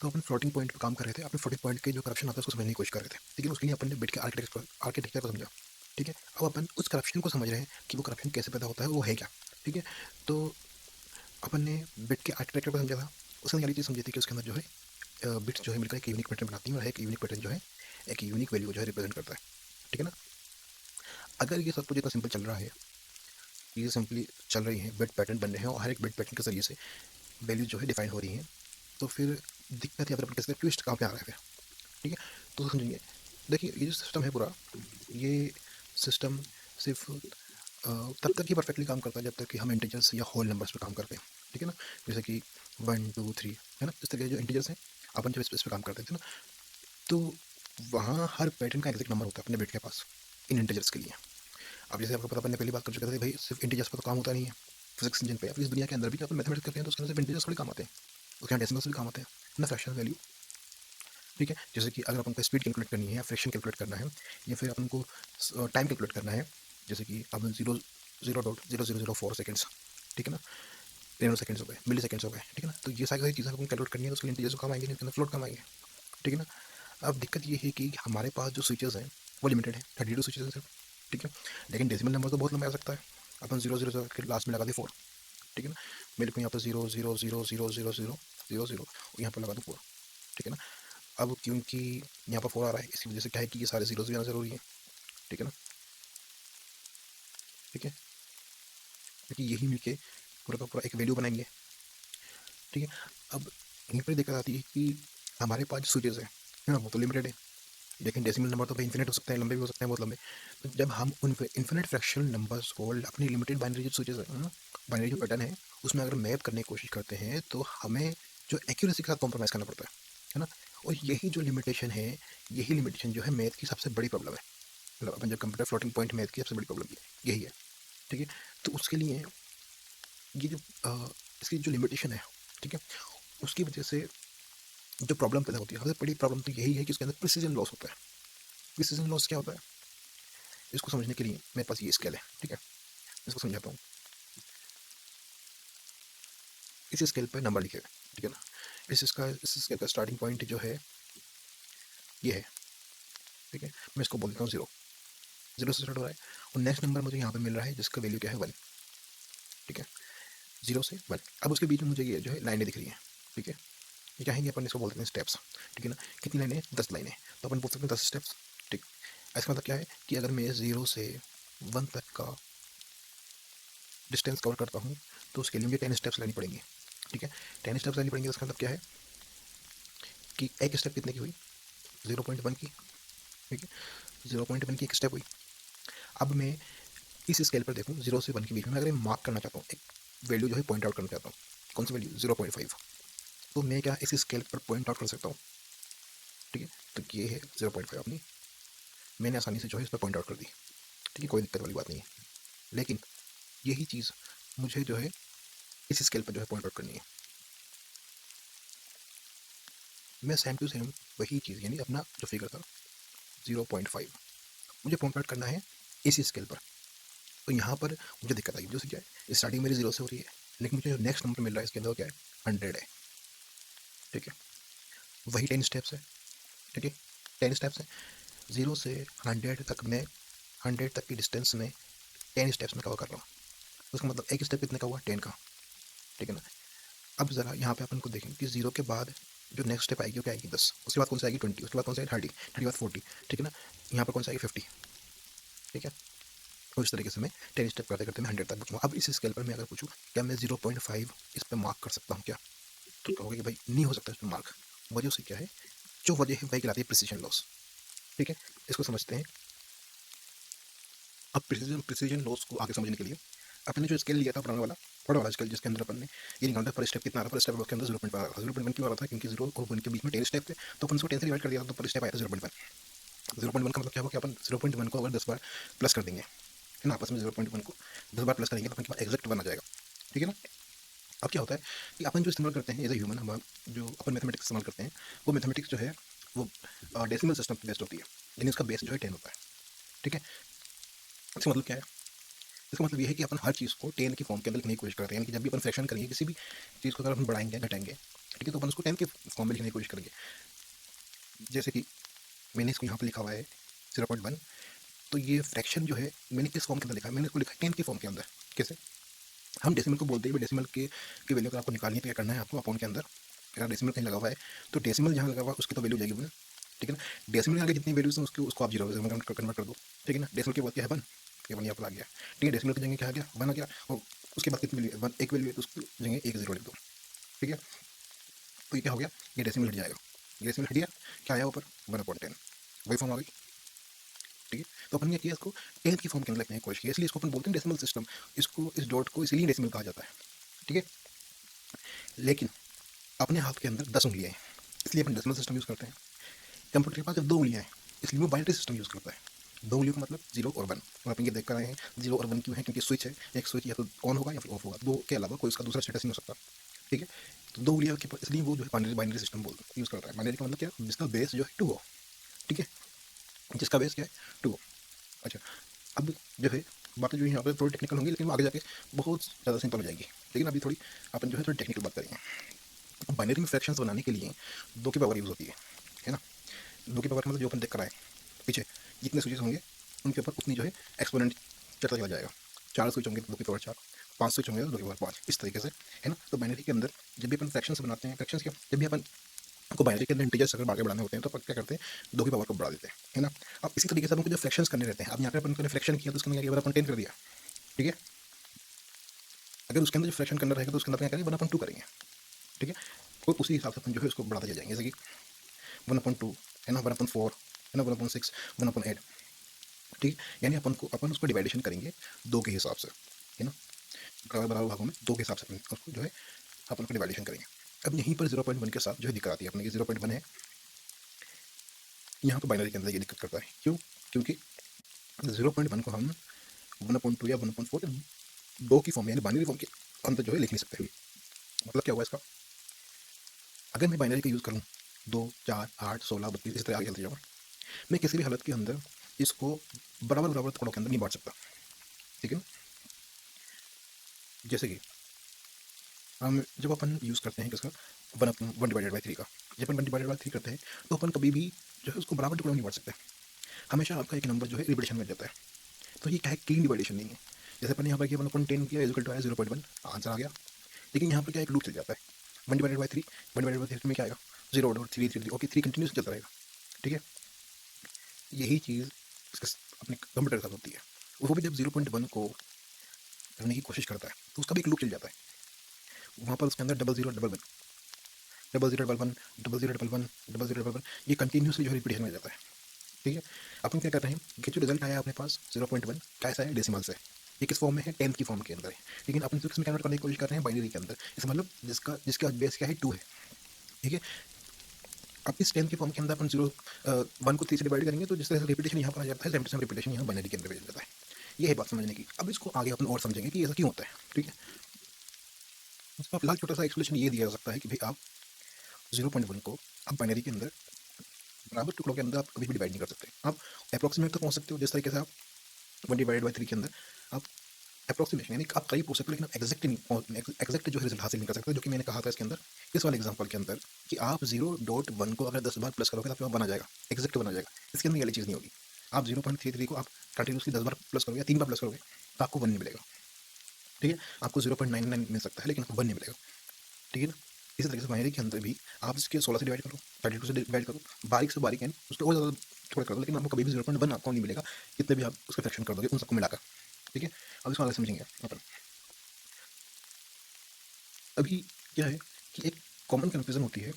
तो अपन floating point पे काम कर रहे थे, अपने फ्लोटिंग पॉइंट के जो करप्शन आता है उसको समझने की कोशिश कर रहे थे, लेकिन उसके लिए अपन ने बिट के आर्किटेक्चर को समझा। ठीक है, अब अपन उस करप्शन को समझ रहे हैं कि वो करप्शन कैसे पैदा होता है, वो है क्या। ठीक है, तो अपन ने बिट के आर्किटेक्चर को समझा था। उसने सारी चीज़ समझी थी कि उसके अंदर जो है बिट्स जो है मिलकर एक यूनिक पैटर्न बनाती हैं, और एक यूनिक पैटर्न जो है एक यूनिक वैल्यू जो है रिप्रेजेंट करता है। ठीक है ना, अगर ये सब कुछ इतना सिंपल चल रहा है, चीज़ें सिंपली चल रही हैं, बिट पैटर्न बन रहे हैं और हर एक बिट पैटर्न के जरिए से वैल्यू जो है डिफाइन हो रही हैं, तो फिर दिक्कत या फिर अपन कैसे ट्विस्ट कहाँ पे आ रहा है फिर। ठीक है, तो समझिए, देखिए ये जो सिस्टम है पूरा, ये सिस्टम सिर्फ तब तक ही परफेक्टली काम करता है जब तक कि हम इंटीजर्स या होल नंबर्स पे काम करते हैं। ठीक है ना, जैसे कि 1 2 3 है ना, इस तरह के जो इंटीजर्स हैं, अपन जब इस पे काम करते थे ना, तो वहाँ हर पैटर्न का एग्जैक्ट नंबर होता है अपने बिट के पास इन इंटीजर्स के लिए। अब जैसे आपको पता, अपन ने पहली बात कर चुके थे भाई, सिर्फ इंटीजर्स पर तो काम होता नहीं है फिजिक्स इंजन पे, या फिर इस दुनिया के अंदर भी अपन मैथमेटिक्स करते हैं तो उसके अंदर सिर्फ इंटीजर्स थोड़ी काम आते हैं, उसके यहाँ डेसिमल्स भी काम आते हैं ना, फ्रैक्शनल वैल्यू। ठीक है, जैसे कि अगर अपन को स्पीड कैलकुलेट करनी है या फ्रिक्शन कैलकुलेट करना है, या फिर अपन को टाइम कैलकुलेट करना है, जैसे कि अपन 0.0004 सेकेंड्स, ठीक है ना, 3 सेकेंड्स हो गए, मिली सेकेंड्स हो गए। ठीक है ना, तो ये सारी चीज़ें अपन कैलकुलेट करनी है तो उसके लिए इंटीजर्स काम आएंगे, जिनके अंदर फ्लोट काम आएंगे। ठीक है ना, अब दिक्कत ये है कि हमारे पास जो स्विचेस हैं वो लिमिटेड है, 32 स्विचेस हैं सिर्फ। ठीक है, लेकिन डेसिमल नंबर तो बहुत लंबा आ सकता है, अपन 0 0 के लास्ट में लगा दी 4। ठीक है ना, मेरे को यहाँ पर 0 0 0 0 0 0 0 यहाँ पर लगा दूँ 4। ठीक है ना, अब क्योंकि यहाँ पर 4 आ रहा है, इसी वजह से क्या है कि ये सारे जीरोज भी आना जरूरी है। ठीक है ना, ठीक है, क्योंकि यही मिलके पूरा का पूरा एक वैल्यू बनाएंगे। ठीक है, अब यहीं पर दिक्कत आती है कि हमारे पास जो स्विचेस है ना, वो तो लिमिटेड है, लेकिन डेसिमल नंबर तो भाई इन्फिनिट हो सकते हैं, लंबे भी हो सकते हैं, बहुत लंबे। तो जब हम उन इन्फिनिट फ्रैक्शनल नंबर्स को अपनी लिमिटेड बाइनरी जो स्विचेस है, बाइनरी जो पैटर्न है, उसमें अगर मैप करने की कोशिश करते हैं तो हमें जो एक्यूरेसी के साथ कॉम्प्रोमाइज़ करना पड़ता है ना। और यही जो लिमिटेशन है, यही लिमिटेशन जो है मैथ की सबसे बड़ी प्रॉब्लम है, मतलब अपन जब कंप्यूटर फ्लोटिंग पॉइंट मैथ की सबसे बड़ी प्रॉब्लम यही है। ठीक है, तो उसके लिए ये जो इसकी जो लिमिटेशन है, ठीक है, उसकी वजह से जो प्रॉब्लम पैदा होती है, सबसे बड़ी प्रॉब्लम तो यही है कि उसके अंदर प्रिसीजन लॉस होता है। प्रिसीजन लॉस क्या होता है, इसको समझने के लिए मेरे पास ये स्केल है। ठीक है, इसको समझाता हूँ। इस स्केल पर नंबर लिखे हुए, ठीक है ना, इस स्केल का स्टार्टिंग पॉइंट जो है ये है। ठीक है, मैं इसको बोल देता हूँ 0। 0 से स्टार्ट हो रहा है, और नेक्स्ट नंबर मुझे यहाँ पे मिल रहा है जिसका वैल्यू क्या है 1। ठीक है, 0 से 1। अब उसके बीच में मुझे ये जो है लाइनें दिख रही हैं। ठीक है, ये क्या है, ये अपन इसको बोलते हैं स्टेप्स। ठीक है ना, कितनी लाइनें, 10 लाइनें, तो अपन बोल सकते हैं 10 स्टेप्स। ठीक, इसका मतलब क्या है कि अगर मैं 0 से 1 तक का डिस्टेंस कवर करता हूँ तो उसके लिए मुझे 10 स्टेप्स लेनी पड़ेंगी। ठीक है, 10 स्टेप्स लेनी पड़ेंगी, इसका मतलब क्या है कि एक स्टेप कितने की हुई, 0.1 की। ठीक है, 0.1 की एक स्टेप हुई। अब मैं इस स्केल पर देखूँ 0 से 1 के बीच में अगर मैं मार्क करना चाहता हूँ, एक वैल्यू जो है पॉइंट आउट करना चाहता हूँ, कौन सी वैल्यू, 0.5, तो मैं क्या इस स्केल पर पॉइंट आउट कर सकता हूँ। ठीक है, तो ये है 0.5 अपनी, मैंने आसानी से जो है इस पर पॉइंट आउट कर दी। ठीक है, कोई दिक्कत वाली बात नहीं है, लेकिन यही चीज़ मुझे जो है इस स्केल पर जो है पॉइंट आउट करनी है। मैं सेम टू सेम वही चीज़, यानी अपना जो फिगर था 0.5, मुझे पॉइंट आउट करना है इसी स्केल पर। तो यहाँ पर मुझे दिक्कत आई, जैसे क्या है, स्टार्टिंग मेरी 0 से हो रही है, लेकिन मुझे जो नेक्स्ट नंबर मिल रहा है इसके अंदर क्या है, 100 है। ठीक है, वही 10 स्टेप्स है। ठीक है, 10 स्टेप्स है, 0 से 100 तक मैं 100 तक की डिस्टेंस में 10 स्टेप्स में कवर कर रहा हूँ। उसका मतलब एक स्टेप कितने का हुआ, 10 का। ठीक है ना, अब ज़रा यहाँ पे अपन को देखें कि 0 के बाद जो नेक्स्ट स्टेप आएगी वो क्या आएगी, 10, उसके बाद कौन सी आएगी, 20, उसके बाद कौन सी आएगी, 30, 30 के बाद 40। ठीक है ना, यहाँ पर कौन सी आएगी, 50। ठीक है, तो इस तरीके से मैं 10 स्टेप करते करते मैं 100 तक पहुँचूँगा। अब इस स्केल पर मैं अगर पूछूँ क्या मैं 0.5 इस पर मार्क कर सकता हूँ क्या, तो कहोगे कि भाई नहीं हो सकता इस पर मार्क। वजह से क्या है, जो वजह है वही कहलाती है प्रिसीजन लॉस। ठीक है, इसको समझते हैं। अब प्रिसीजन लॉस को आगे समझने के लिए अपने जो स्केल लिया था पुराना वाला, बड़ा वाला स्केल, जिसके अंदर अपन ने ये निकाला था पर स्टेप कितना आ रहा, पर स्टेप के अंदर 0.1 आ रहा था। 0.1 क्यों आ रहा था, क्योंकि 0 और 1 के बीच में 10 स्टेप थे, तो अपन उसको 10 से डिवाइड कर दिया था, तो पर स्टेप आया था 0.1। 0.1 का मतलब क्या हुआ कि अपन 0.1 को अगर 10 बार प्लस कर देंगे, है ना, आपस में 0.1 को 10 बार प्लस करेंगे तो अपन के पास एग्जैक्ट 1 आ जाएगा। ठीक है ना, अब क्या होता है कि अपन जो इस्तेमाल करते हैं एज ए ह्यूमन, हम जो अपन मैथमेटिक्स इस्तेमाल करते हैं, वो मैथमेटिक्स जो है वो डेसिमल सिस्टम पर बेस्ड होती है, यानी उसका बेस जो है 10 होता है। ठीक है, इसका मतलब क्या है, इसका मतलब ये है कि अपन हर चीज़ को 10 की फॉर्म के अंदर लिखने की कोशिश करते हैं, यानी कि जब भी अपन फ्रैक्शन करेंगे किसी भी चीज़ को, अगर अपन बढ़ाएंगे घटाएंगे, ठीक है, तो अपन उसको 10 के फॉर्म में लिखने की कोशिश करेंगे। जैसे कि मैंने इसको यहाँ पे लिखा हुआ है 0.1, तो ये फ्रैक्शन जो है मैंने किस फॉर्म के अंदर लिखा है, मैंने इसको लिखा है 10 के फॉर्म के अंदर। कैसे? हम डेसिमल को बोलते हैं, डेसिमल की वैल्यू अगर आपको निकालनी है तो क्या करना है आपको, अपॉन के अंदर अगर डेसिमल कहीं लगा हुआ है तो डेसिमल जहाँ लगा हुआ है उसकी तो वैल्यू जाएगी वन। ठीक है ना, डेसिमल के आगे जितनी वैल्यूज हैं उसको आप जीरो में कन्वर्ट कर दो। ठीक है ना, डेसिमल के बाद क्या है वन, ये वन यहाँ पर आ गया। ठीक है, डेसिमल की जगह क्या आ गया, वन आ गया, और उसके बाद कितनी वैल्यू वन, एक वैल्यू है तो उसकी जगह एक जीरो लिख दो। ठीक है, तो ये क्या हो गया, ये डेसिमल हट जाएगा, ये डेसिमल हट गया, क्या आया ऊपर 1/10, वही फॉर्म आ गई। ठीक है, तो अपन ने किया इसको 10 की फॉर्म के अंदर लिखने की कोशिश की, इसलिए इसको अपन बोलते हैं डेसिमल सिस्टम। इसको इस डॉट को इसलिए डेसिमल कहा जाता है। ठीक है, लेकिन अपने हाथ के अंदर 10 उंगलियाँ हैं, इसलिए अपन डेसिमल सिस्टम यूज़ करते हैं। कंप्यूटर के पास जब 2 उंगलियाँ हैं इसलिए वो बाइनरी सिस्टम यूज़ करता है। 2 उंगलियों का मतलब 0 और 1, और अपन ये देख कर आए हैं 0 और 1 क्यों है, क्योंकि स्विच है, एक स्विच या तो ऑन होगा या फिर ऑफ होगा, 2 के अलावा कोई उसका दूसरा स्टेटस नहीं हो सकता। ठीक है, तो 2 उंगलियाँ के इसलिए वो जो है बाइनरी बाइनरी सिस्टम यूज़ करता है। बाइनरी का मतलब क्या है, जिसका बेस जो है 2 हो। ठीक है, जिसका बेस क्या है 2 हो। अच्छा, अब जो है बातें जो यहाँ पर थोड़ी टेक्निकल होंगी, लेकिन वो आगे जाके बहुत ज़्यादा सिंपल हो जाएगी। लेकिन अभी थोड़ी अपन जो है थोड़ी टेक्निकल बात करेंगे। बाइनरी में फ्रैक्शंस बनाने के लिए 2 की पावर यूज़ होती है ना। 2 की पावर का मतलब जो अपन देख कर आए पीछे जितने स्विचेस होंगे उनके ऊपर उतनी जो है एक्सपोनेंट चढ़ता चला जाएगा। 4 स्विच होंगे तो 2 की पावर 4, 5 स्विच होंगे तो 2 की पावर 5, इस तरीके से, है ना। तो बाइनरी के अंदर जब भी अपन फ्रैक्शंस बनाते हैं, फ्रैक्शंस क्या, जब भी अपन को बाइनरी के अंदर इंटीजर्स अगर आगे बढ़ाने होते हैं तो अपन क्या करते हैं, 2 की पावर को बढ़ा देते हैं, है ना। अब इसी तरीके से अपन को जो फ्रैक्शंस करने रहते हैं, अब यहाँ पे अपन ने फ्रैक्शन किया तो उसके अंदर क्या किया, अपन 10 कर दिया। ठीक है, अगर उसके अंदर जो फ्रैक्शन करना रहेगा तो उसके अंदर क्या करेंगे, 1/2 करेंगे। ठीक है, तो उसी हिसाब से अपन जो है उसको बढ़ाते चले जाएंगे, जैसे कि 1/2 है ना, 1/4 है ना, 1/6, 1/8। ठीक है, यानी अपन उसको डिवाइडेशन करेंगे 2 के हिसाब से, है ना, बराबर बराबर भागों में 2 के हिसाब से अपन उसको जो है अपन उसको डिवाइडेशन करेंगे। अब यहीं पर 0.1 के साथ जो है दिक्कत आती है अपने, 0.1 है यहाँ पर बाइनरी के अंदर ये दिक्कत करता है। क्यों? क्योंकि 0.1 को हम 1/2 या 1/4 2 की फॉर्म यानी बाइनरी फॉर्म के अंदर जो है लिख नहीं सकते। मतलब क्या हुआ इसका, अगर मैं बाइनरी का यूज़ करूँ 2, 4, 8, 16, 32 इस तरह आगे चलते जाऊँ, मैं किसी भी हालत के अंदर इसको बराबर बराबर टुकड़ों के अंदर नहीं बांट सकता। ठीक है ना, जैसे कि हम जब अपन यूज़ करते हैं किसका, 1/3 का, जब अपन 1/3 करते हैं तो अपन कभी भी जो है उसको बराबर टुकड़ों में नहीं बांट सकते। हमेशा आपका एक नंबर जो है रिपीटेशन में जाता है। तो ये क्या है, क्लीन डिवाइडेशन नहीं है। जैसे अपन यहाँ पर किया 1/10 किया इक्वल टू आया 0.1, आंसर आ गया। लेकिन यहाँ पर क्या एक लूप चल जाता है, 1/3 1/3 में क्या आएगा 0 और 3 3 ओके 3 कंटिन्यूस चलता रहेगा। ठीक है, यही चीज़ इसके अपने कंप्यूटर के साथ होती है। वो भी जब 0.1 को करने की कोशिश करता है तो उसका भी एक लूप चल जाता है, वहाँ पर उसके अंदर 0011 0011 0011 0011 ये कंटिन्यूसली जो रिपीटेशन में जाता है। ठीक है, अपन क्या कर रहे हैं कि जो रिजल्ट आया अपने पास 0.1 कैसा है, डेसिमल से, ये किस फॉर्म में है, 10 की फॉर्म के अंदर है। लेकिन अपन इसमें कन्वर्ट करने की कोशिश कर रहे हैं बाइनरी के अंदर, इसका मतलब जिसका बेस क्या है 2 है। ठीक है, अब इस 10 की फॉर्म के अंदर अपन 1 को 3 से डिवाइड करेंगे तो जिस तरह से रिपीटेशन यहाँ पर आ जाता है, सेम टू सेम रिपीटेशन यहाँ बाइनरी के अंदर भी आ जाता है। ये है बात समझने की। अब इसको आगे अपन और समझेंगे कि ऐसा क्यों होता है। ठीक है, उसका फिलहाल छोटा सा एक्सप्लेनेशन ये दिया जा सकता है कि भाई आप 0.1 को आप बाइनरी के अंदर बराबर टुकड़ों के अंदर आप कभी भी डिवाइड नहीं कर सकते। आप अप्रॉक्सीमेट तो पहुँच सकते हो, जिस तरीके से आप 1/3 के अंदर आप अप्रॉक्सीमेशन यानी आप करीब पूछ सकते हो, लेकिन आप एग्जैक्ट नहीं एग्जैक्ट जो है रिजल्ट हासिल नहीं कर सकते, जो कि मैंने कहा था इसके अंदर इस वाले एग्जांपल के अंदर कि आप 0.1 को अगर 10 बार प्लस करोगे तो आपके पास बना जाएगा, एग्जैक्ट बना जाएगा। इसके अंदर ये वाली चीज़ नहीं होगी। आप 0.33 को आप कंटिन्यूसली 10 बार प्लस करोगे या 3 बार प्लस करोगे तो आपको 1 नहीं मिलेगा। ठीक है, आपको 0.99 मिल सकता है लेकिन आपको 1 नहीं मिलेगा। ठीक है ना, इसी तरीके से बाइनरी के अंदर भी आप इसके 16 से डिवाइड करो, 32 से डिवाइड करो, बारीक से बारीक यानी उसको और ज़्यादा थोड़ा कर दो, लेकिन आपको कभी भी 0.1 आपको नहीं मिलेगा, कितने भी आप उसका फ्रैक्शन कर दोगे उन सबको मिलाकर। ठीक है, अब इसको आगे समझेंगे अपन। अभी क्या है कि एक कॉमन कन्फ्यूजन होती है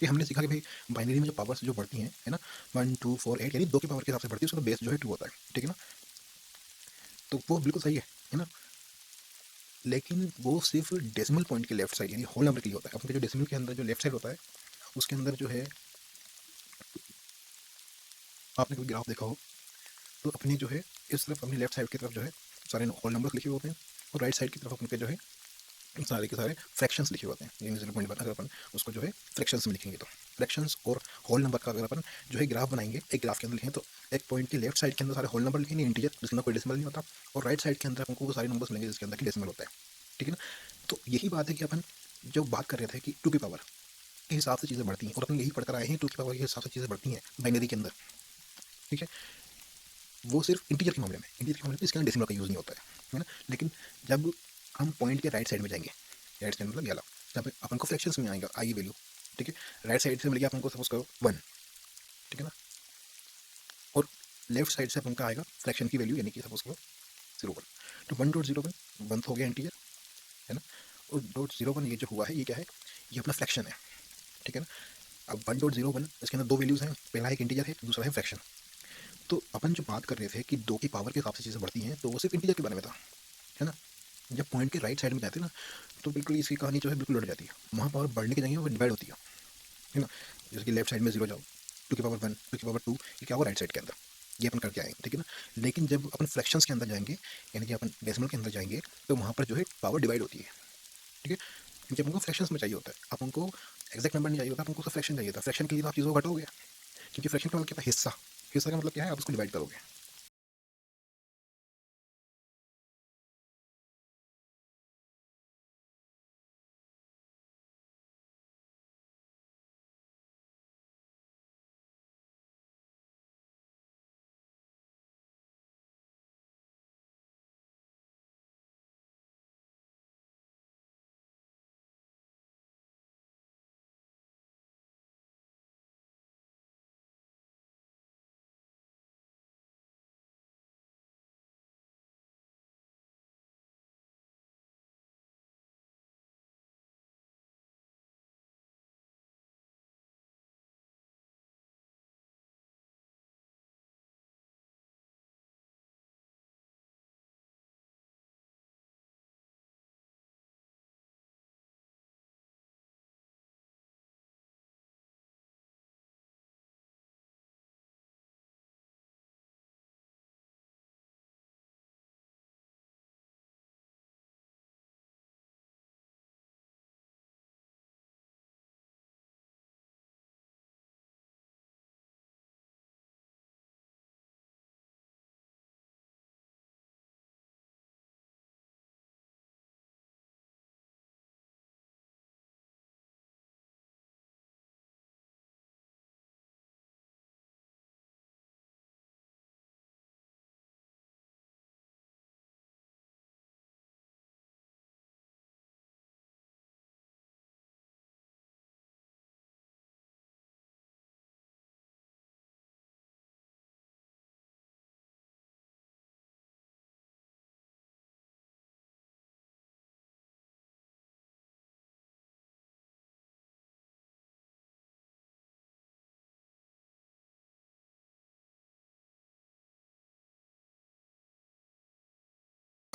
कि हमने सीखा कि भाई बाइनरी में जो पावर्स जो बढ़ती हैं, है ना, 1 2 4 8 यानी 2 की पावर के हिसाब से बढ़ती है, उसका बेस जो है 2 होता है। ठीक है ना, तो वो बिल्कुल सही है ना। लेकिन वो सिर्फ डेसिमल पॉइंट के लेफ्ट साइड यानी होल नंबर के लिए होता है। अपने जो डेसिमल के अंदर जो लेफ्ट साइड होता है उसके अंदर जो है, आपने कभी ग्राफ देखा हो तो अपनी जो है इस तरफ अपनी लेफ्ट साइड की तरफ जो है सारे होल नंबर्स लिखे हुए होते हैं, और राइट साइड की तरफ अपने जो है सारे के सारे फ्रैक्शंस लिखे होते हैं। यानी 0.1 अगर अपन उसको जो है फ्रैक्शंस में लिखेंगे तो फ्रैक्शंस और होल नंबर का अगर अपन जो है ग्राफ बनाएंगे, एक ग्राफ के अंदर लिखें तो एक पॉइंट की लेफ्ट साइड के अंदर सारे होल नंबर लिखेंगे इंटीजर जिसके अंदर कोई डेसिमल नहीं होता, और राइट साइड के अंदर हमको वो सारे नंबर्स मिलेंगे जिसके अंदर की डेसिमल होता है। ठीक है ना, तो यही बात है कि अपन जो बात कर रहे थे कि 2 की पावर के हिसाब से चीज़ें बढ़ती हैं और अपन यही पढ़कर आए हैं, टू की पावर के हिसाब से चीज़ें बढ़ती हैं बाइनरी के अंदर, ठीक है। वो सिर्फ इंटीजर के मामले में, इंटीजर के मामले में इसके अंदर डेसिमल का यूज़ नहीं होता है ना। लेकिन जब हम पॉइंट के राइट साइड में जाएंगे, राइट साइड मतलब ये वाला, जब अपन को फ्रैक्शंस में आएगा आएगी वैल्यू, ठीक है। राइट साइड से मिल गया अपन को सपोज करो 1, ठीक है ना, और लेफ्ट साइड से अपन का आएगा फ्रैक्शन की वैल्यू, यानी कि सपोज करो 0.1, तो 1.01 वन तो हो गया इंटीजर, है ना। और 0.01 ये जो हुआ है ये क्या है, ये अपना फ्रैक्शन है, ठीक है ना। अब 1.01 इसके अंदर दो वैल्यूज़ हैं, पहला एक इंटीजर है, दूसरा है फ्रैक्शन। तो अपन जो बात कर रहे थे कि 2 की पावर के हिसाब से चीज़ें बढ़ती हैं, तो वो सिर्फ इंटीजर के बारे में था, है ना। जब पॉइंट के राइट साइड में जाते हैं ना, तो बिल्कुल इसकी कहानी जो है बिल्कुल उलट जाती है। वहाँ पावर बढ़ने की जगह वो डिवाइड होती है ना। जैसे कि लेफ्ट साइड में 0 जाओ, 2 की पावर 1, 2 की पावर 2, ये क्या होगा राइट साइड के अंदर, ये अपन करके आएंगे, ठीक है ना। लेकिन जब अपन फ्रैक्शंस के अंदर जाएंगे, यानी कि अपन डेसिमल के अंदर जाएंगे, तो वहाँ पर जो है पावर डिवाइड होती है, ठीक है। क्योंकि अपन को फ्रैक्शंस में चाहिए होता है, अपन को एग्जैक्ट नंबर नहीं चाहिए होता, अपन को फ्रैक्शन चाहिए था। फ्रैक्शन के लिए तो आप चीज़ों को घटाओगे, क्योंकि फ्रैक्शन का मतलब क्या था, हिस्सा। हिस्सा का मतलब क्या है, आप उसको डिवाइड करोगे।